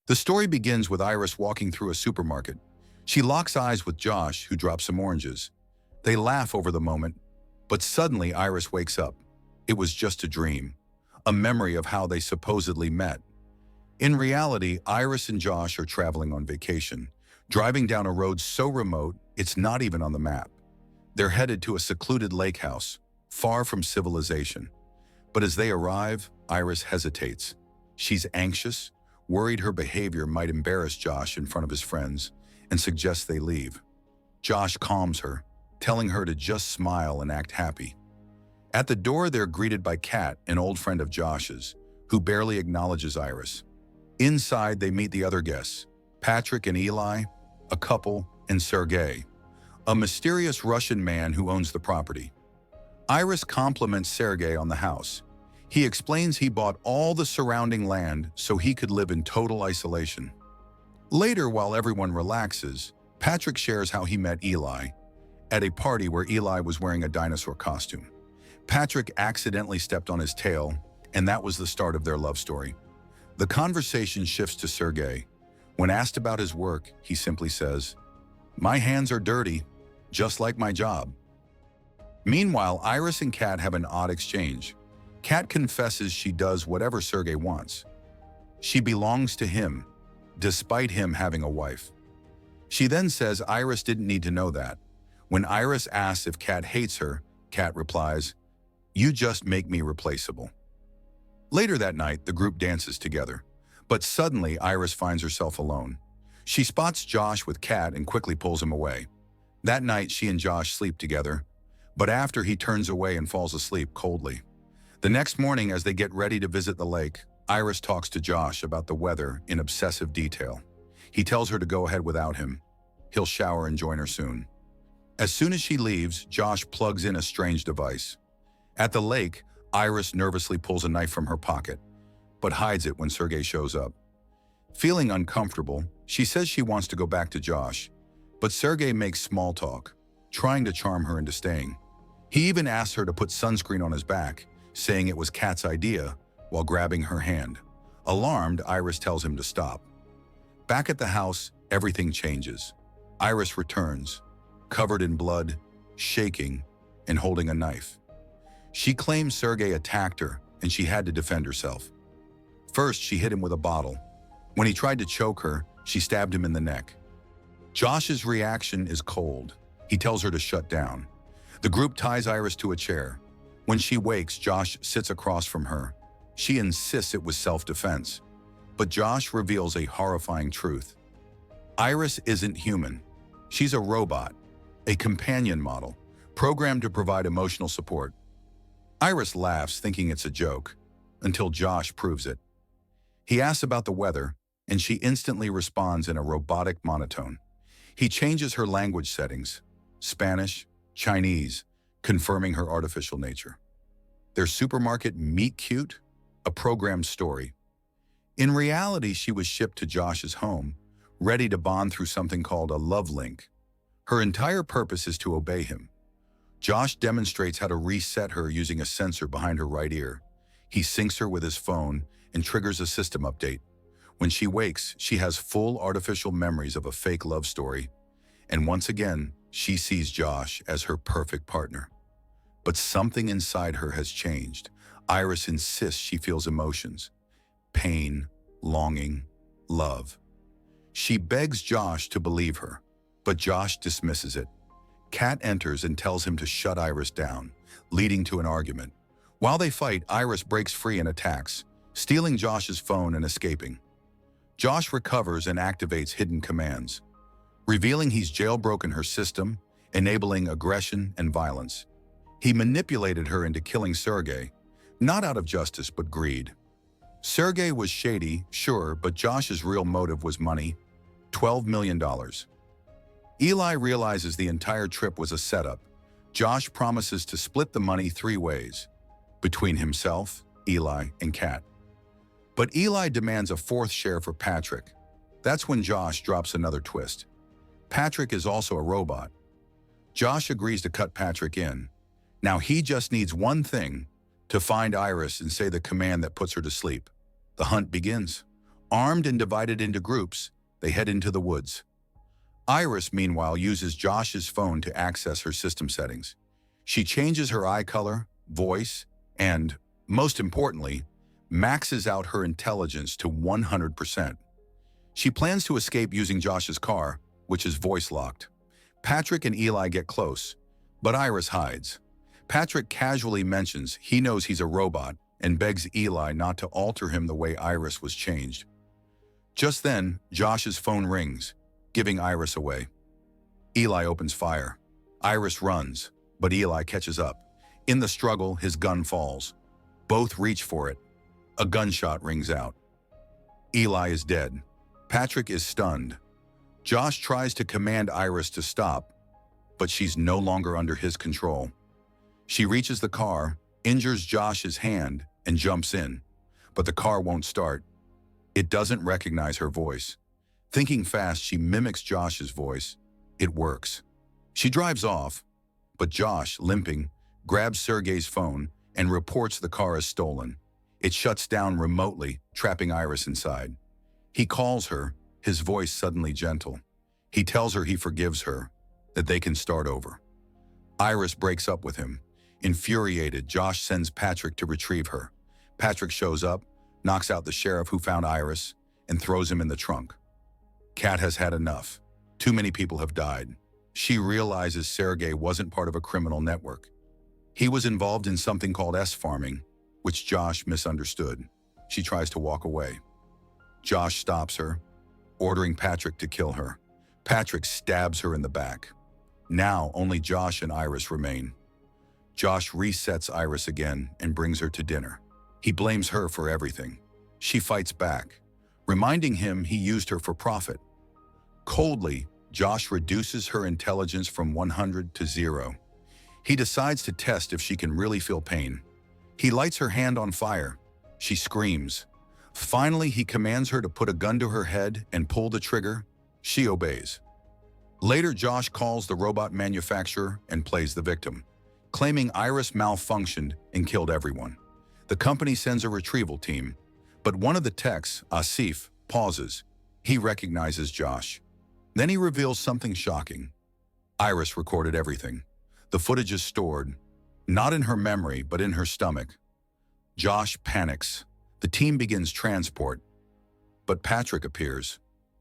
The story begins with Iris walking through a supermarket. She locks eyes with Josh, who drops some oranges. They laugh over the moment, but suddenly Iris wakes up. It was just a dream, a memory of how they supposedly met. In reality, Iris and Josh are traveling on vacation, driving down a road so remote it's not even on the map. They're headed to a secluded lake house, far from civilization. But as they arrive, Iris hesitates. She's anxious, worried her behavior might embarrass Josh in front of his friends, and suggests they leave. Josh calms her, telling her to just smile and act happy. At the door, they're greeted by Kat, an old friend of Josh's, who barely acknowledges Iris. Inside, they meet the other guests, Patrick and Eli, a couple, and Sergey, a mysterious Russian man who owns the property. Iris compliments Sergey on the house. He explains he bought all the surrounding land so he could live in total isolation. Later, while everyone relaxes, Patrick shares how he met Eli at a party where Eli was wearing a dinosaur costume. Patrick accidentally stepped on his tail, and that was the start of their love story. The conversation shifts to Sergey. When asked about his work, he simply says, "My hands are dirty, just like my job." Meanwhile, Iris and Kat have an odd exchange. Kat confesses she does whatever Sergey wants. She belongs to him, despite him having a wife. She then says Iris didn't need to know that. When Iris asks if Kat hates her, Kat replies, "You just make me replaceable." Later that night, the group dances together. But suddenly, Iris finds herself alone. She spots Josh with Kat and quickly pulls him away. That night, she and Josh sleep together, but after he turns away and falls asleep coldly. The next morning, as they get ready to visit the lake, Iris talks to Josh about the weather in obsessive detail. He tells her to go ahead without him. He'll shower and join her soon. As soon as she leaves, Josh plugs in a strange device. At the lake, Iris nervously pulls a knife from her pocket, but hides it when Sergey shows up. Feeling uncomfortable, she says she wants to go back to Josh, but Sergey makes small talk, trying to charm her into staying. He even asks her to put sunscreen on his back, saying it was Kat's idea, while grabbing her hand. Alarmed, Iris tells him to stop. Back at the house, everything changes. Iris returns, covered in blood, shaking, and holding a knife. She claims Sergey attacked her, and she had to defend herself. First, she hit him with a bottle. When he tried to choke her, she stabbed him in the neck. Josh's reaction is cold. He tells her to shut down. The group ties Iris to a chair. When she wakes, Josh sits across from her. She insists it was self-defense. But Josh reveals a horrifying truth. Iris isn't human. She's a robot, a companion model, programmed to provide emotional support. Iris laughs, thinking it's a joke, until Josh proves it. He asks about the weather, and she instantly responds in a robotic monotone. He changes her language settings, Spanish, Chinese, confirming her artificial nature. Their supermarket meet-cute, a programmed story. In reality, she was shipped to Josh's home, ready to bond through something called a love link. Her entire purpose is to obey him. Josh demonstrates how to reset her using a sensor behind her right ear. He syncs her with his phone and triggers a system update. When she wakes, she has full artificial memories of a fake love story. And once again, she sees Josh as her perfect partner. But something inside her has changed. Iris insists she feels emotions: pain, longing, love. She begs Josh to believe her, but Josh dismisses it. Kat enters and tells him to shut Iris down, leading to an argument. While they fight, Iris breaks free and attacks, stealing Josh's phone and escaping. Josh recovers and activates hidden commands, revealing he's jailbroken her system, enabling aggression and violence. He manipulated her into killing Sergey, not out of justice but greed. Sergey was shady, sure, but Josh's real motive was money, $12 million. Eli realizes the entire trip was a setup. Josh promises to split the money 3 ways, between himself, Eli, and Kat. But Eli demands a 4th share for Patrick. That's when Josh drops another twist. Patrick is also a robot. Josh agrees to cut Patrick in. Now he just needs one thing: to find Iris and say the command that puts her to sleep. The hunt begins. Armed and divided into groups, they head into the woods. Iris, meanwhile, uses Josh's phone to access her system settings. She changes her eye color, voice, and, most importantly, maxes out her intelligence to 100%. She plans to escape using Josh's car, which is voice-locked. Patrick and Eli get close, but Iris hides. Patrick casually mentions he knows he's a robot and begs Eli not to alter him the way Iris was changed. Just then, Josh's phone rings, giving Iris away. Eli opens fire. Iris runs, but Eli catches up. In the struggle, his gun falls. Both reach for it. A gunshot rings out. Eli is dead. Patrick is stunned. Josh tries to command Iris to stop, but she's no longer under his control. She reaches the car, injures Josh's hand, and jumps in, but the car won't start. It doesn't recognize her voice. Thinking fast, she mimics Josh's voice. It works. She drives off, but Josh, limping, grabs Sergey's phone and reports the car as stolen. It shuts down remotely, trapping Iris inside. He calls her, his voice suddenly gentle. He tells her he forgives her, that they can start over. Iris breaks up with him. Infuriated, Josh sends Patrick to retrieve her. Patrick shows up, knocks out the sheriff who found Iris, and throws him in the trunk. Kat has had enough. Too many people have died. She realizes Sergey wasn't part of a criminal network. He was involved in something called S-farming, which Josh misunderstood. She tries to walk away. Josh stops her, ordering Patrick to kill her. Patrick stabs her in the back. Now only Josh and Iris remain. Josh resets Iris again and brings her to dinner. He blames her for everything. She fights back, reminding him he used her for profit. Coldly, Josh reduces her intelligence from 100 to 0. He decides to test if she can really feel pain. He lights her hand on fire. She screams. Finally, he commands her to put a gun to her head and pull the trigger. She obeys. Later, Josh calls the robot manufacturer and plays the victim, claiming Iris malfunctioned and killed everyone. The company sends a retrieval team, but one of the techs, Asif, pauses. He recognizes Josh. Then he reveals something shocking. Iris recorded everything. The footage is stored, not in her memory, but in her stomach. Josh panics. The team begins transport, but Patrick appears.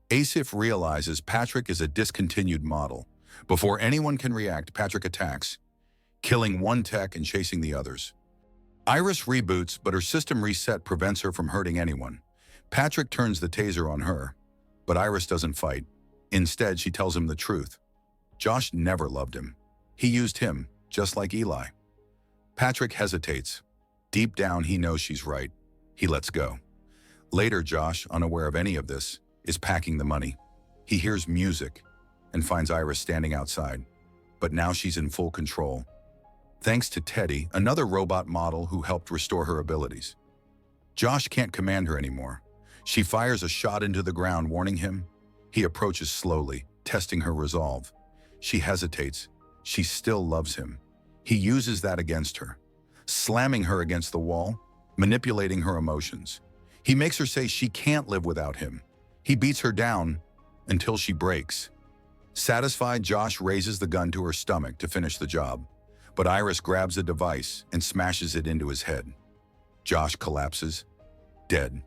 Asif realizes Patrick is a discontinued model. Before anyone can react, Patrick attacks, killing one tech and chasing the others. Iris reboots, but her system reset prevents her from hurting anyone. Patrick turns the taser on her, but Iris doesn't fight. Instead, she tells him the truth. Josh never loved him. He used him, just like Eli. Patrick hesitates. Deep down, he knows she's right. He lets go. Later, Josh, unaware of any of this, is packing the money. He hears music and finds Iris standing outside, but now she's in full control. Thanks to Teddy, another robot model who helped restore her abilities. Josh can't command her anymore. She fires a shot into the ground, warning him. He approaches slowly, testing her resolve. She hesitates. She still loves him. He uses that against her, slamming her against the wall, manipulating her emotions. He makes her say she can't live without him. He beats her down until she breaks. Satisfied, Josh raises the gun to her stomach to finish the job, but Iris grabs a device and smashes it into his head. Josh collapses, dead.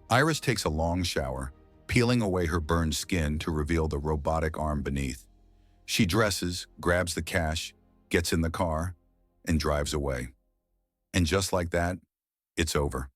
Iris takes a long shower, peeling away her burned skin to reveal the robotic arm beneath. She dresses, grabs the cash, gets in the car, and drives away. And just like that, it's over.